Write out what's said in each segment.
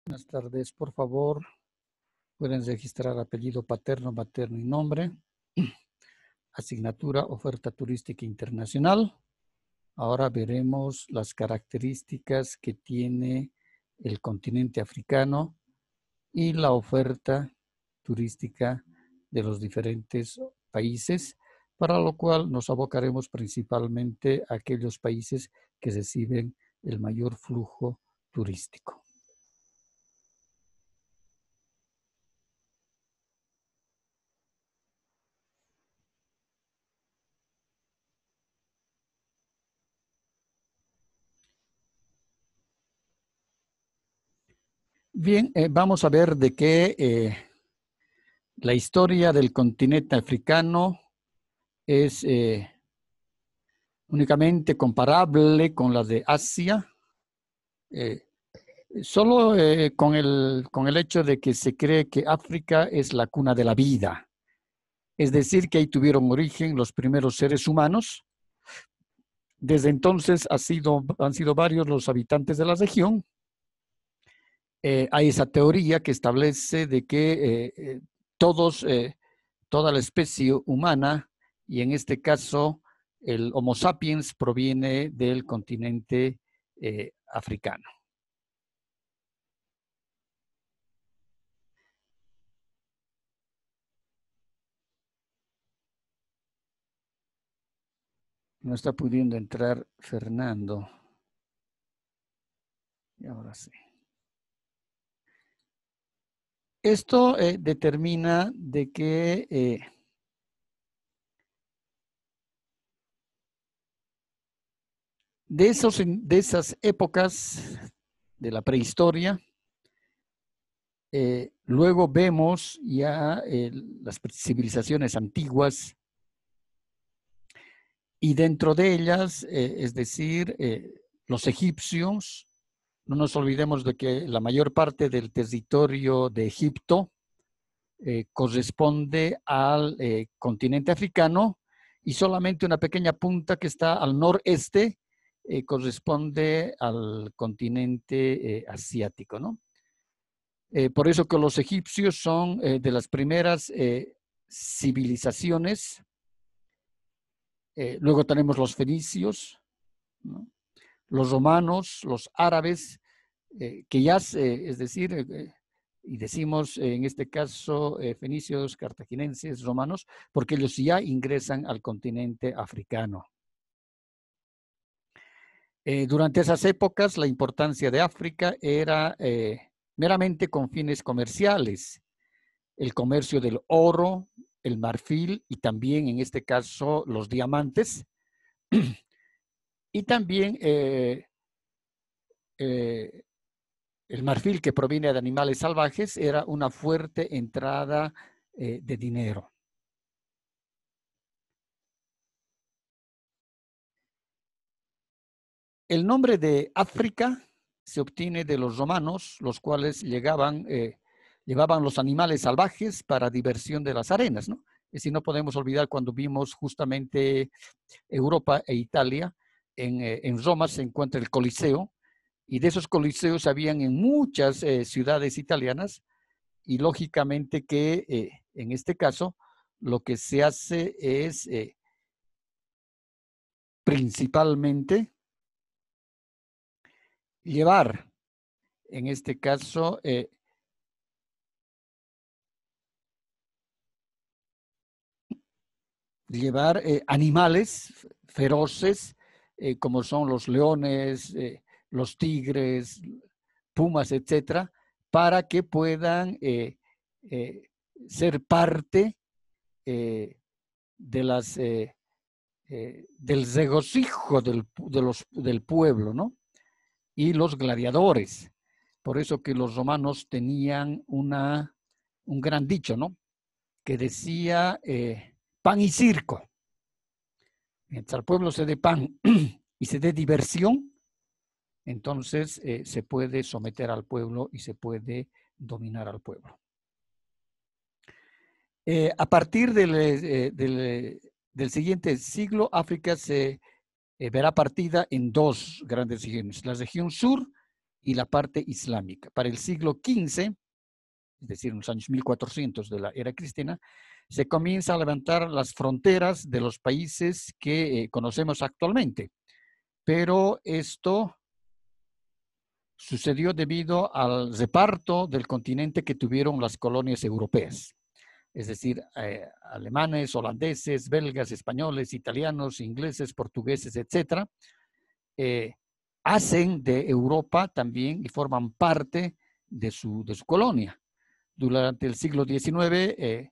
Buenas tardes, por favor, pueden registrar apellido paterno, materno y nombre. Asignatura, oferta turística internacional. Ahora veremos las características que tiene el continente africano y la oferta turística de los diferentes países, para lo cual nos abocaremos principalmente a aquellos países que reciben el mayor flujo turístico. Bien, vamos a ver de qué la historia del continente africano es únicamente comparable con la de Asia, solo con el hecho de que se cree que África es la cuna de la vida. Es decir, que ahí tuvieron origen los primeros seres humanos. Desde entonces han sido varios los habitantes de la región. Hay esa teoría que establece de que toda la especie humana, y en este caso el Homo sapiens, proviene del continente africano. No está pudiendo entrar Fernando. Y ahora sí. Esto determina de que de esas épocas de la prehistoria, luego vemos ya las civilizaciones antiguas, y dentro de ellas, es decir, los egipcios. No nos olvidemos de que la mayor parte del territorio de Egipto corresponde al continente africano, y solamente una pequeña punta que está al noreste corresponde al continente asiático, ¿no? Por eso que los egipcios son de las primeras civilizaciones. Luego tenemos los fenicios, ¿no? Los romanos, los árabes, que ya, es decir, y decimos en este caso fenicios, cartaginenses, romanos, porque ellos ya ingresan al continente africano. Durante esas épocas, la importancia de África era meramente con fines comerciales. El comercio del oro, el marfil y también, en este caso, los diamantes. Y también el marfil, que proviene de animales salvajes, era una fuerte entrada de dinero. El nombre de África se obtiene de los romanos, los cuales llevaban los animales salvajes para diversión de las arenas, ¿no? Es decir, no podemos olvidar cuando vimos justamente Europa e Italia, en Roma se encuentra el Coliseo, y de esos coliseos habían en muchas ciudades italianas, y lógicamente que en este caso lo que se hace es principalmente llevar, en este caso, llevar animales feroces, como son los leones, los tigres, pumas, etcétera, para que puedan ser parte de del regocijo del pueblo, ¿no? Y los gladiadores. Por eso que los romanos tenían un gran dicho, ¿no? Que decía pan y circo. Mientras al pueblo se dé pan y se dé diversión, entonces se puede someter al pueblo y se puede dominar al pueblo. A partir del siguiente siglo, África se verá partida en dos grandes regiones, la región sur y la parte islámica. Para el siglo XV, es decir, en los años 1400 de la era cristiana, se comienza a levantar las fronteras de los países que conocemos actualmente. Pero esto sucedió debido al reparto del continente que tuvieron las colonias europeas. Es decir, alemanes, holandeses, belgas, españoles, italianos, ingleses, portugueses, etcétera, hacen de Europa también y forman parte de su colonia. Durante el siglo XIX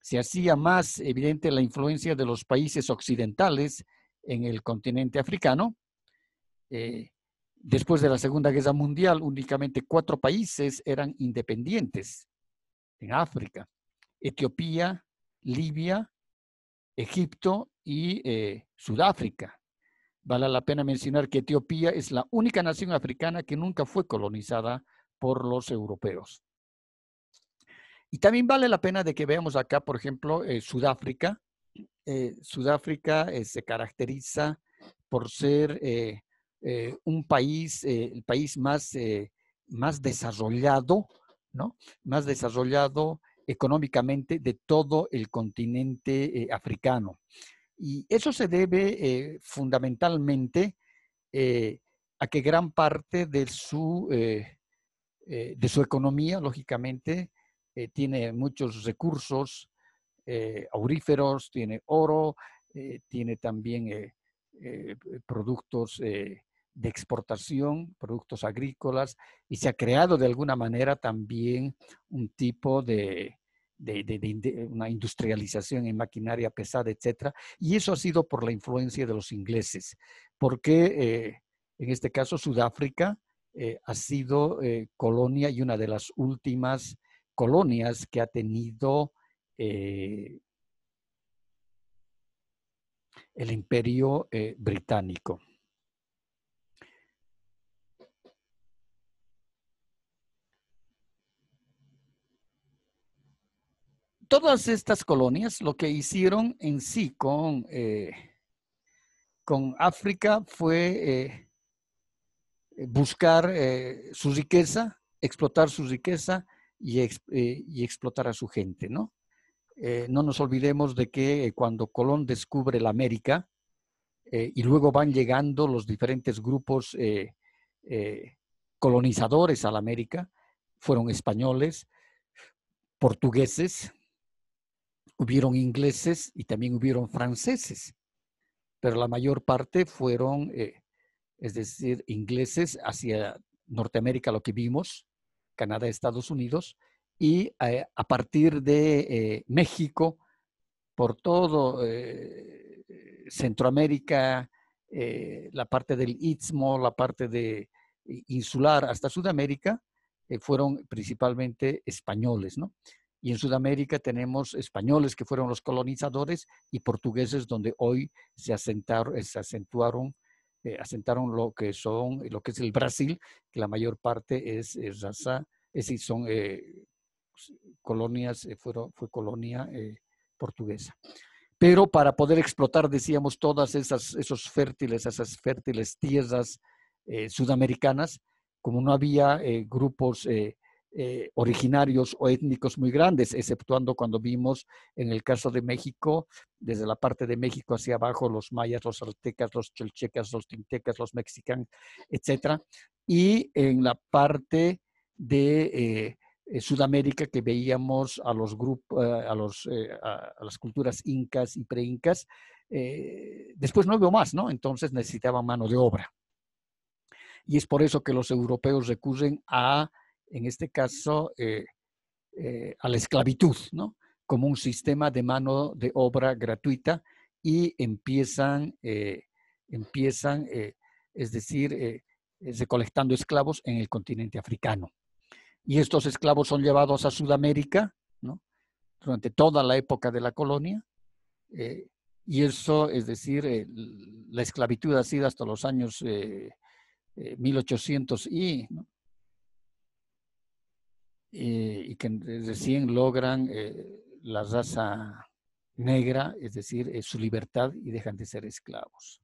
se hacía más evidente la influencia de los países occidentales en el continente africano. Después de la Segunda Guerra Mundial, únicamente 4 países eran independientes en África: Etiopía, Libia, Egipto y Sudáfrica. Vale la pena mencionar que Etiopía es la única nación africana que nunca fue colonizada por los europeos. Y también vale la pena de que veamos acá, por ejemplo, Sudáfrica. Sudáfrica se caracteriza por ser un país, el país más desarrollado, ¿no? Más desarrollado económicamente de todo el continente africano. Y eso se debe fundamentalmente a que gran parte de su economía, lógicamente, tiene muchos recursos auríferos, tiene oro, tiene también productos de exportación, productos agrícolas, y se ha creado de alguna manera también un tipo de una industrialización en maquinaria pesada, etcétera, y eso ha sido por la influencia de los ingleses, porque en este caso Sudáfrica ha sido colonia y una de las últimas colonias que ha tenido el Imperio Británico. Todas estas colonias lo que hicieron en sí con África fue buscar su riqueza, explotar su riqueza y explotar a su gente, ¿no? No nos olvidemos de que cuando Colón descubre la América y luego van llegando los diferentes grupos colonizadores a la América, fueron españoles, portugueses, hubieron ingleses y también hubieron franceses, pero la mayor parte fueron, es decir, ingleses hacia Norteamérica, lo que vimos, Canadá, Estados Unidos, y a partir de México, por todo Centroamérica, la parte del Istmo, la parte de insular hasta Sudamérica, fueron principalmente españoles, ¿no? Y en Sudamérica tenemos españoles que fueron los colonizadores y portugueses donde hoy se asentaron lo que es el Brasil, que la mayor parte es raza, es decir, son colonias, fue colonia portuguesa. Pero para poder explotar, decíamos, todas esas fértiles tierras sudamericanas, como no había grupos originarios o étnicos muy grandes, exceptuando cuando vimos en el caso de México, desde la parte de México hacia abajo, los mayas, los aztecas, los cholchecas, los tintecas, los mexicanos, etcétera, y en la parte de Sudamérica, que veíamos a los grupos, a las culturas incas y preincas, después no hubo más, ¿no? Entonces necesitaban mano de obra. Y es por eso que los europeos recurren en este caso, a la esclavitud, ¿no? Como un sistema de mano de obra gratuita y empiezan es decir, recolectando esclavos en el continente africano. Y estos esclavos son llevados a Sudamérica, ¿no? Durante toda la época de la colonia. Y eso, es decir, la esclavitud ha sido hasta los años 1800 ¿no? Y que recién logran la raza negra, es decir, su libertad y dejan de ser esclavos.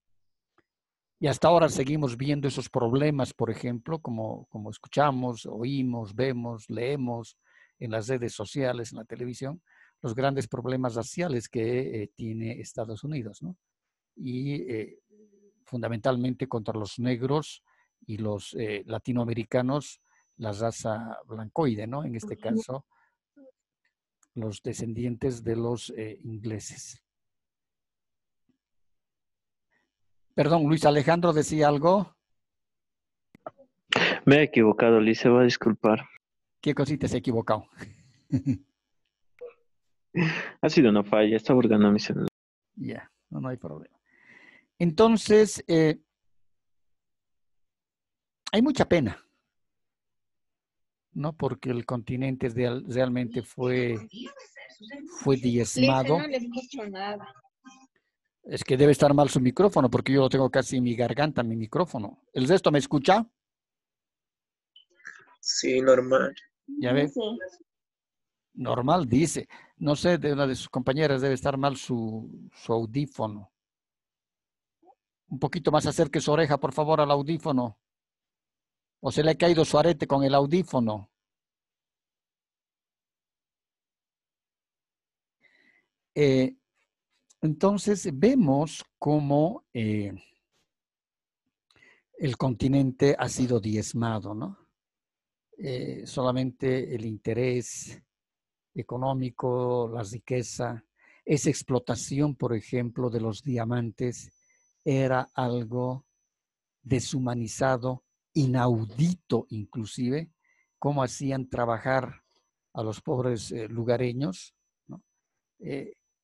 Y hasta ahora seguimos viendo esos problemas, por ejemplo, como escuchamos, oímos, vemos, leemos en las redes sociales, en la televisión, los grandes problemas raciales que tiene Estados Unidos, ¿no? Y fundamentalmente contra los negros y los latinoamericanos, la raza blancoide, ¿no? En este caso, los descendientes de los ingleses. Perdón, Luis Alejandro decía algo. Me he equivocado, Liz, se va a disculpar. ¿Qué cosita se ha equivocado? Ha sido una falla, estaba ordenando mi celular. Ya, no hay problema. Entonces, hay mucha pena, ¿no? Porque el continente realmente fue diezmado. No le escucho nada. Es que debe estar mal su micrófono, porque yo lo tengo casi en mi garganta, mi micrófono. ¿El resto me escucha? Sí, normal. Ya ve, normal dice. No sé, de una de sus compañeras debe estar mal su audífono. Un poquito más acerque su oreja, por favor, al audífono. O se le ha caído su arete con el audífono. Entonces vemos cómo el continente ha sido diezmado, ¿no? Solamente el interés económico, la riqueza, esa explotación, por ejemplo, de los diamantes era algo deshumanizado, inaudito inclusive, cómo hacían trabajar a los pobres lugareños, ¿no?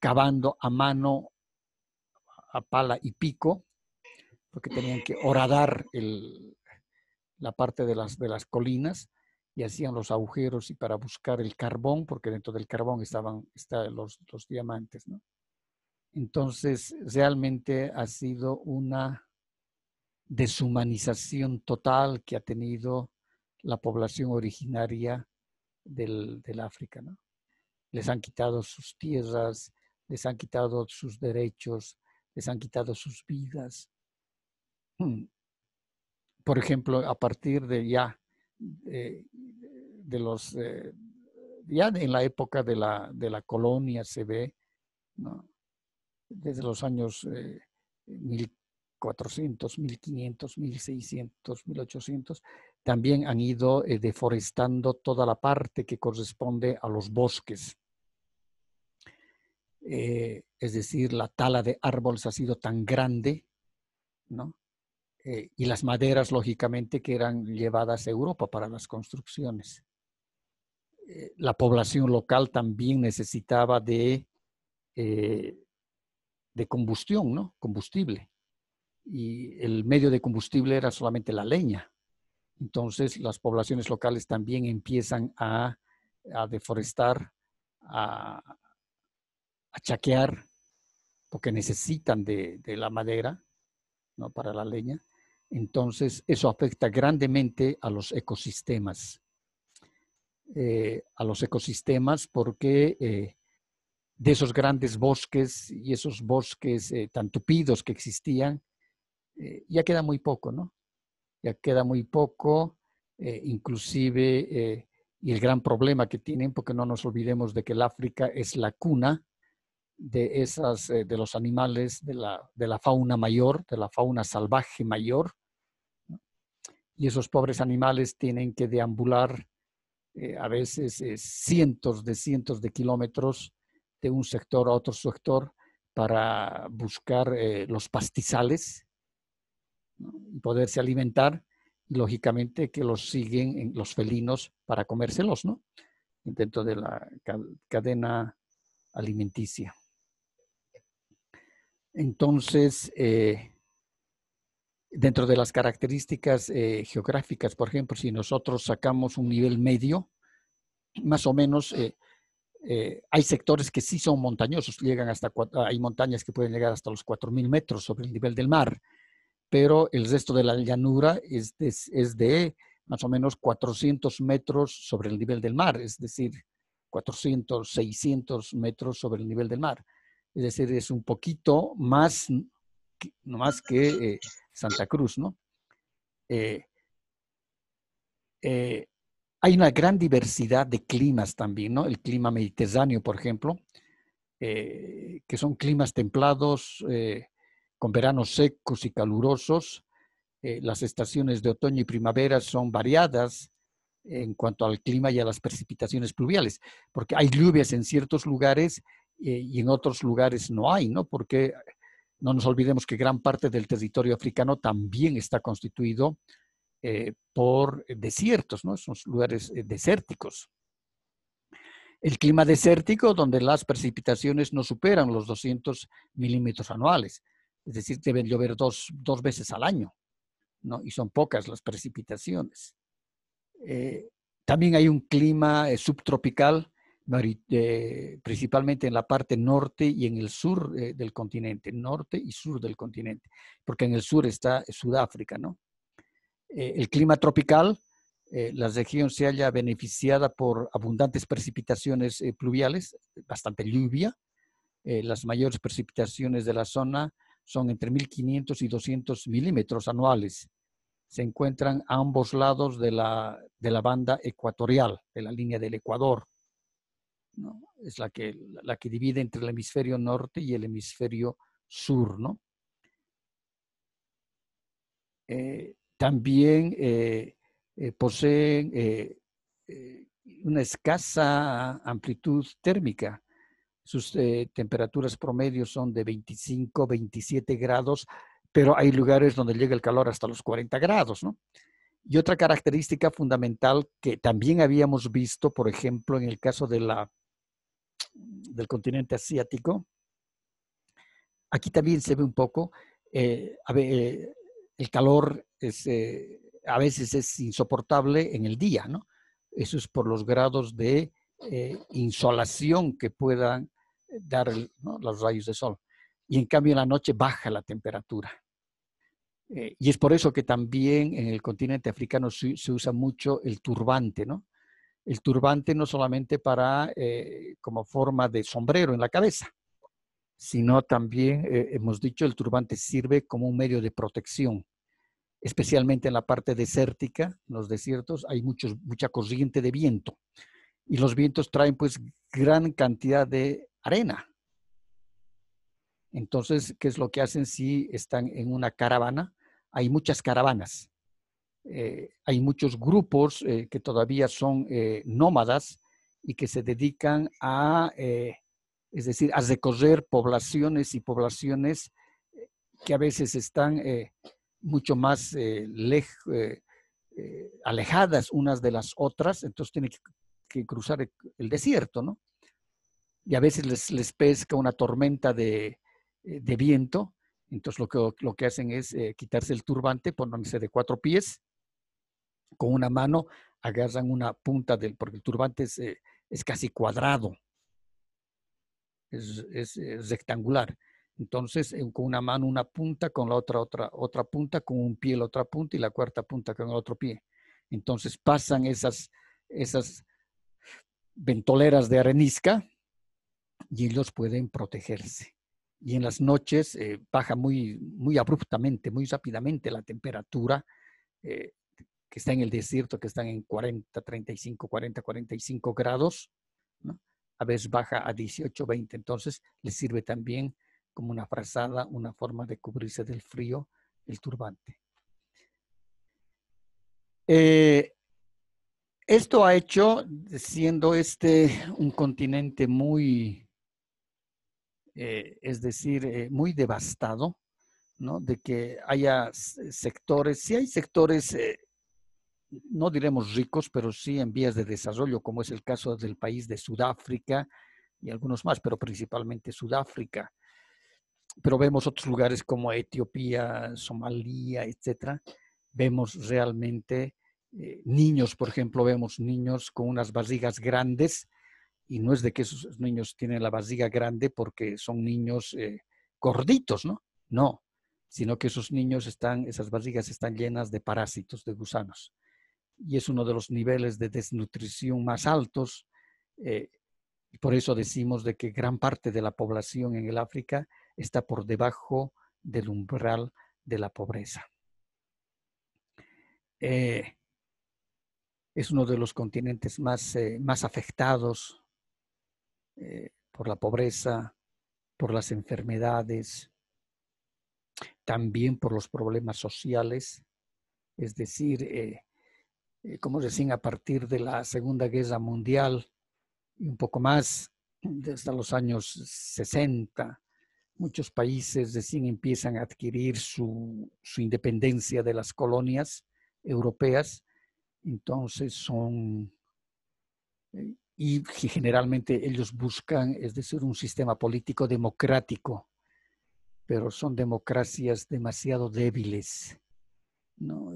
Cavando a mano, a pala y pico, porque tenían que horadar la parte de las colinas y hacían los agujeros y para buscar el carbón, porque dentro del carbón estaban los diamantes, ¿no? Entonces, realmente ha sido una deshumanización total que ha tenido la población originaria del África, ¿no? Les han quitado sus tierras, les han quitado sus derechos, les han quitado sus vidas. Por ejemplo, a partir de ya, de los, ya en la época de la colonia se ve, ¿no? Desde los años 1400, 1500, 1600, 1800, también han ido deforestando toda la parte que corresponde a los bosques. Es decir, la tala de árboles ha sido tan grande, ¿no? Y las maderas, lógicamente, que eran llevadas a Europa para las construcciones. La población local también necesitaba de combustión, ¿no? Combustible. Y el medio de combustible era solamente la leña. Entonces, las poblaciones locales también empiezan a deforestar, a chaquear, porque necesitan de la madera, ¿no? Para la leña. Entonces, eso afecta grandemente a los ecosistemas. Porque de esos grandes bosques y esos bosques tan tupidos que existían, ya queda muy poco, ¿no? Ya queda muy poco, inclusive, y el gran problema que tienen, porque no nos olvidemos de que el África es la cuna de los animales, de la fauna mayor, de la fauna salvaje mayor, ¿no? Y esos pobres animales tienen que deambular a veces cientos de kilómetros de un sector a otro sector para buscar los pastizales, ¿no? Y poderse alimentar, y lógicamente que los siguen los felinos para comérselos, ¿no? Dentro de la cadena alimenticia. Entonces, dentro de las características geográficas, por ejemplo, si nosotros sacamos un nivel medio, más o menos hay sectores que sí son montañosos, hay montañas que pueden llegar hasta los 4.000 metros sobre el nivel del mar, pero el resto de la llanura es de más o menos 400 metros sobre el nivel del mar, es decir, 400, 600 metros sobre el nivel del mar. Es decir, es un poquito más que Santa Cruz, ¿no? Eh, hay una gran diversidad de climas también, ¿no? El clima mediterráneo, por ejemplo, que son climas templados, con veranos secos y calurosos. Las estaciones de otoño y primavera son variadas en cuanto al clima y a las precipitaciones pluviales, porque hay lluvias en ciertos lugares y en otros lugares no hay, ¿no? Porque no nos olvidemos que gran parte del territorio africano también está constituido por desiertos, ¿no? Son lugares desérticos. El clima desértico, donde las precipitaciones no superan los 200 milímetros anuales, es decir, deben llover dos veces al año, ¿no? Y son pocas las precipitaciones. También hay un clima subtropical, principalmente en la parte norte y en el sur del continente, norte y sur del continente, porque en el sur está Sudáfrica, ¿no? El clima tropical, la región se halla beneficiada por abundantes precipitaciones pluviales, bastante lluvia. Las mayores precipitaciones de la zona son entre 1.500 y 200 milímetros anuales. Se encuentran a ambos lados de la banda ecuatorial, de la línea del Ecuador, ¿no? Es la que divide entre el hemisferio norte y el hemisferio sur, ¿no? También poseen una escasa amplitud térmica. Sus temperaturas promedios son de 25, 27 grados, pero hay lugares donde llega el calor hasta los 40 grados, ¿no? Y otra característica fundamental que también habíamos visto, por ejemplo, en el caso del continente asiático, aquí también se ve un poco, el calor a veces es insoportable en el día, ¿no? Eso es por los grados de insolación que puedan dar ¿no? los rayos de sol. Y en cambio en la noche baja la temperatura. Y es por eso que también en el continente africano se usa mucho el turbante, ¿no? El turbante no solamente para, como forma de sombrero en la cabeza, sino también, hemos dicho, el turbante sirve como un medio de protección, especialmente en la parte desértica, en los desiertos, hay mucha corriente de viento y los vientos traen pues gran cantidad de arena. Entonces, ¿qué es lo que hacen si están en una caravana? Hay muchas caravanas, hay muchos grupos que todavía son nómadas y que se dedican a, es decir, a recorrer poblaciones y poblaciones que a veces están mucho más alejadas unas de las otras, entonces tienen que cruzar el desierto, ¿no? Y a veces les pesca una tormenta de viento, entonces lo que hacen es quitarse el turbante, ponerse de 4 pies, con una mano agarran una punta porque el turbante es casi cuadrado, es rectangular. Entonces, con una mano una punta, con la otra punta, con un pie la otra punta y la cuarta punta con el otro pie. Entonces pasan esas ventoleras de arenisca y ellos pueden protegerse. Y en las noches baja muy abruptamente, muy rápidamente la temperatura que está en el desierto, que están en 40, 35, 40, 45 grados, ¿no? A veces baja a 18, 20. Entonces les sirve también como una frazada, una forma de cubrirse del frío, el turbante. Esto ha hecho, siendo un continente muy, es decir, muy devastado, ¿no? De que haya sectores, sí hay sectores, no diremos ricos, pero sí en vías de desarrollo, como es el caso del país de Sudáfrica y algunos más, pero principalmente Sudáfrica. Pero vemos otros lugares como Etiopía, Somalia, etcétera. Vemos realmente niños, por ejemplo, vemos niños con unas barrigas grandes, y no es de que esos niños tienen la barriga grande porque son niños gorditos, ¿no? No, sino que esos niños esas barrigas están llenas de parásitos, de gusanos. Y es uno de los niveles de desnutrición más altos. Y por eso decimos de que gran parte de la población en el África está por debajo del umbral de la pobreza. Es uno de los continentes más afectados por la pobreza, por las enfermedades, también por los problemas sociales. Es decir, como decían, a partir de la Segunda Guerra Mundial y un poco más, desde los años 60, muchos países recién empiezan a adquirir su independencia de las colonias europeas. Entonces y generalmente ellos buscan, es decir, un sistema político democrático, pero son democracias demasiado débiles, ¿no?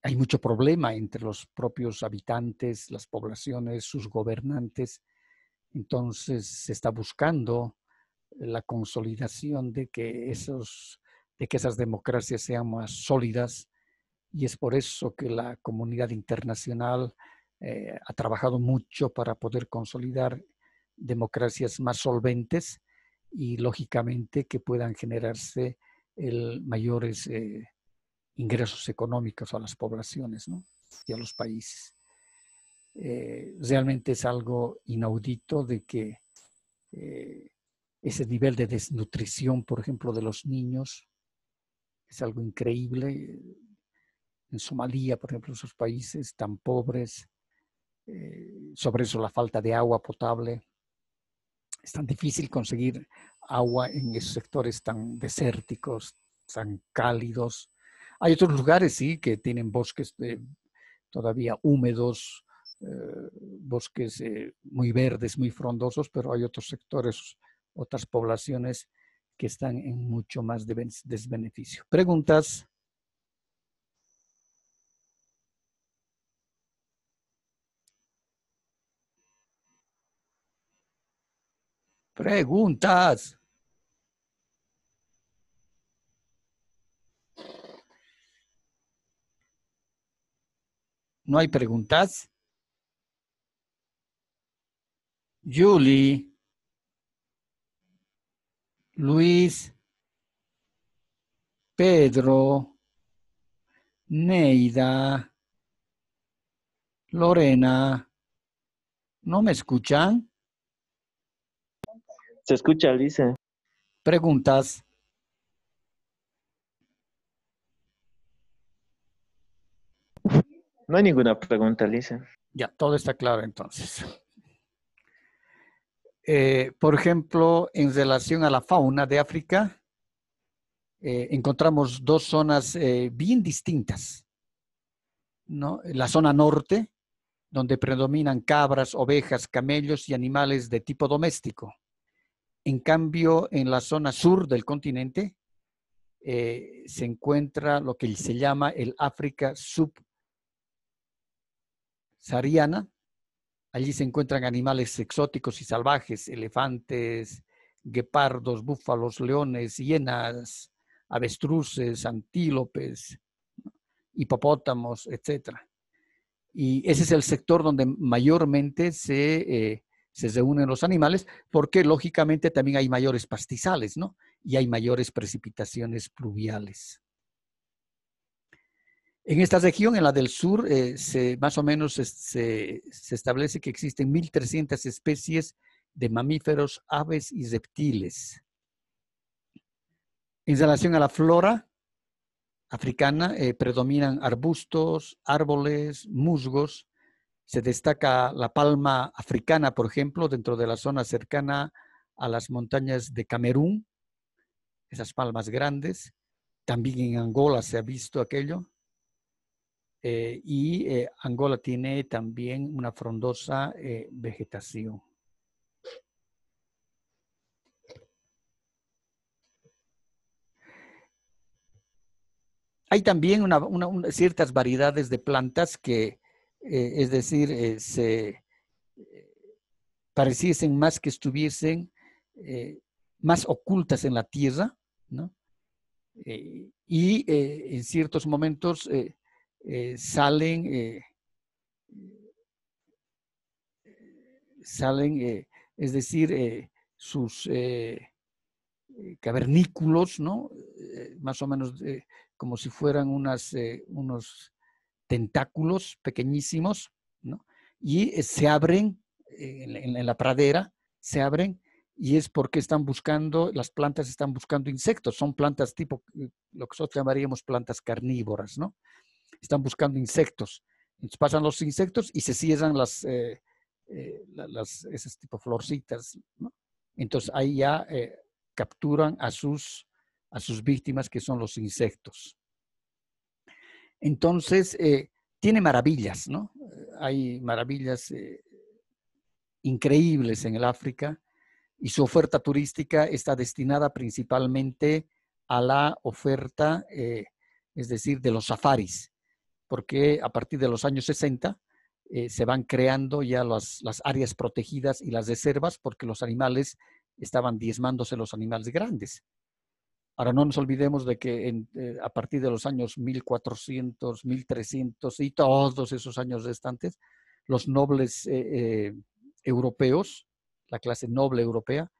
Hay mucho problema entre los propios habitantes, las poblaciones, sus gobernantes. Entonces se está buscando la consolidación de que esas democracias sean más sólidas, y es por eso que la comunidad internacional ha trabajado mucho para poder consolidar democracias más solventes y lógicamente que puedan generarse mayores ingresos económicos a las poblaciones, ¿no? Y a los países. Realmente es algo inaudito de que ese nivel de desnutrición, por ejemplo, de los niños, es algo increíble. En Somalia, por ejemplo, esos países tan pobres, sobre eso la falta de agua potable. Es tan difícil conseguir agua en esos sectores tan desérticos, tan cálidos. Hay otros lugares, sí, que tienen bosques todavía húmedos, bosques muy verdes, muy frondosos, pero hay otros sectores, otras poblaciones que están en mucho más desbeneficio. ¿Preguntas? Preguntas. ¿No hay preguntas? Julie, Luis, Pedro, Neida, Lorena, ¿no me escuchan? Se escucha, Alice. Preguntas. No hay ninguna pregunta, Alice. Ya, todo está claro entonces. Por ejemplo, en relación a la fauna de África, encontramos dos zonas bien distintas, ¿no? La zona norte, donde predominan cabras, ovejas, camellos y animales de tipo doméstico. En cambio, en la zona sur del continente se encuentra lo que se llama el África subsahariana. Allí se encuentran animales exóticos y salvajes, elefantes, guepardos, búfalos, leones, hienas, avestruces, antílopes, hipopótamos, etc. Y ese es el sector donde mayormente se reúnen los animales, porque lógicamente también hay mayores pastizales, ¿no? Y hay mayores precipitaciones pluviales. En esta región, en la del sur, más o menos se establece que existen 1.300 especies de mamíferos, aves y reptiles. En relación a la flora africana, predominan arbustos, árboles, musgos. Se destaca la palma africana, por ejemplo, dentro de la zona cercana a las montañas de Camerún, esas palmas grandes. También en Angola se ha visto aquello. Angola tiene también una frondosa vegetación. Hay también ciertas variedades de plantas que, es decir, pareciesen más que estuviesen más ocultas en la tierra, ¿no? En ciertos momentos salen, es decir, cavernículos, ¿no? Más o menos como si fueran unos tentáculos pequeñísimos, ¿no? Y se abren en la pradera, se abren, y es porque están buscando, las plantas están buscando insectos, son plantas tipo, lo que nosotros llamaríamos plantas carnívoras, ¿no? Están buscando insectos. Entonces pasan los insectos y se cierran esas tipo florcitas, ¿no? Entonces ahí ya capturan a sus víctimas, que son los insectos. Entonces, tiene maravillas, ¿no? Hay maravillas increíbles en el África, y su oferta turística está destinada principalmente a la oferta, es decir, de los safaris, porque a partir de los años 60 se van creando ya las áreas protegidas y las reservas, porque los animales estaban diezmándose, los animales grandes. Ahora no nos olvidemos de que a partir de los años 1400, 1300 y todos esos años restantes, los nobles europeos, la clase noble europea,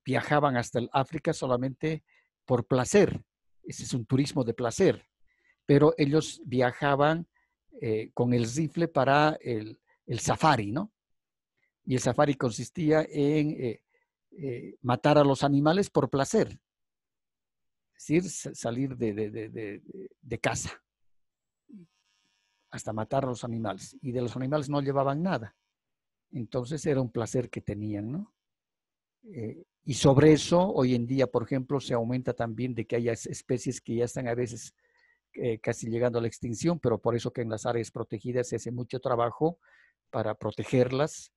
viajaban hasta el África solamente por placer. Ese es un turismo de placer. Pero ellos viajaban con el rifle para el safari, ¿no? Y el safari consistía en matar a los animales por placer, es decir, salir de casa hasta matar a los animales, y de los animales no llevaban nada. Entonces era un placer que tenían, ¿no? Y sobre eso, hoy en día, por ejemplo, se aumenta también de que haya especies que ya están a veces casi llegando a la extinción, pero por eso que en las áreas protegidas se hace mucho trabajo para protegerlas.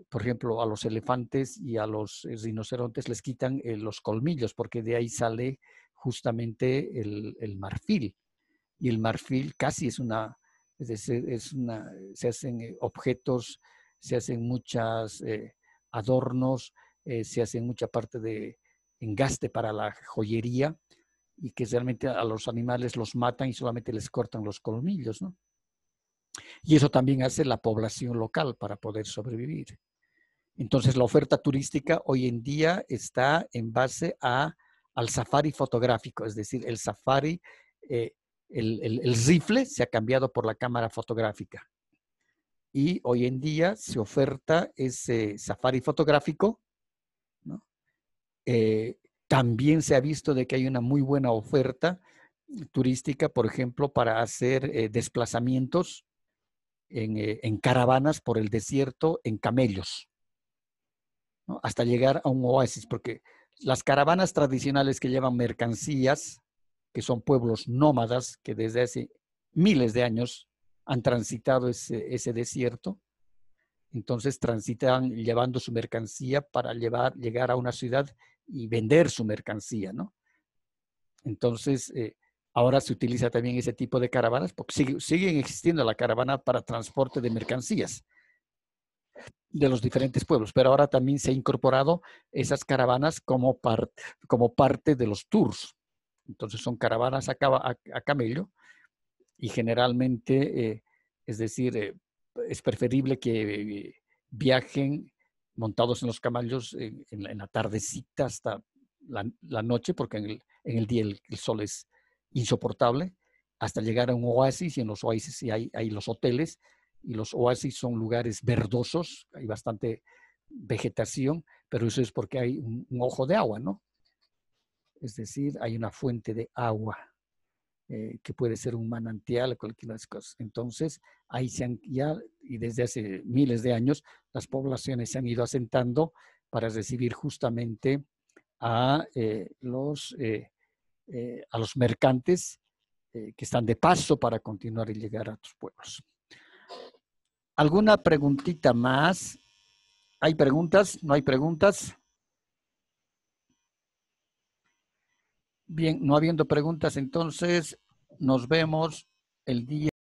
Por ejemplo, a los elefantes y a los rinocerontes les quitan los colmillos, porque de ahí sale justamente el marfil. Y el marfil casi es se hacen objetos, se hacen muchos adornos, se hacen mucha parte de engaste para la joyería, y que realmente a los animales los matan y solamente les cortan los colmillos, ¿no? Y eso también hace la población local para poder sobrevivir. Entonces, la oferta turística hoy en día está en base al safari fotográfico, es decir, el safari, el rifle se ha cambiado por la cámara fotográfica. Y hoy en día se oferta ese safari fotográfico, ¿no? También se ha visto de que hay una muy buena oferta turística, por ejemplo, para hacer desplazamientos en caravanas por el desierto, en camellos, ¿no? Hasta llegar a un oasis, porque las caravanas tradicionales que llevan mercancías, que son pueblos nómadas que desde hace miles de años han transitado ese desierto, entonces transitan llevando su mercancía para llegar a una ciudad y vender su mercancía, ¿no? Entonces, ahora se utiliza también ese tipo de caravanas, porque siguen existiendo la caravana para transporte de mercancías de los diferentes pueblos, pero ahora también se ha incorporado esas caravanas como parte de los tours. Entonces son caravanas a camello, y generalmente, es decir, es preferible que viajen montados en los camellos en la tardecita hasta la noche, porque en el día el sol es insoportable, hasta llegar a un oasis, y en los oasis sí hay los hoteles, y los oasis son lugares verdosos, hay bastante vegetación, pero eso es porque hay un ojo de agua, ¿no? Es decir, hay una fuente de agua, que puede ser un manantial, cualquier de las cosas. Entonces, ahí y desde hace miles de años, las poblaciones se han ido asentando para recibir justamente a los mercantes que están de paso para continuar y llegar a tus pueblos. ¿Alguna preguntita más? ¿Hay preguntas? ¿No hay preguntas? Bien, no habiendo preguntas, entonces nos vemos el día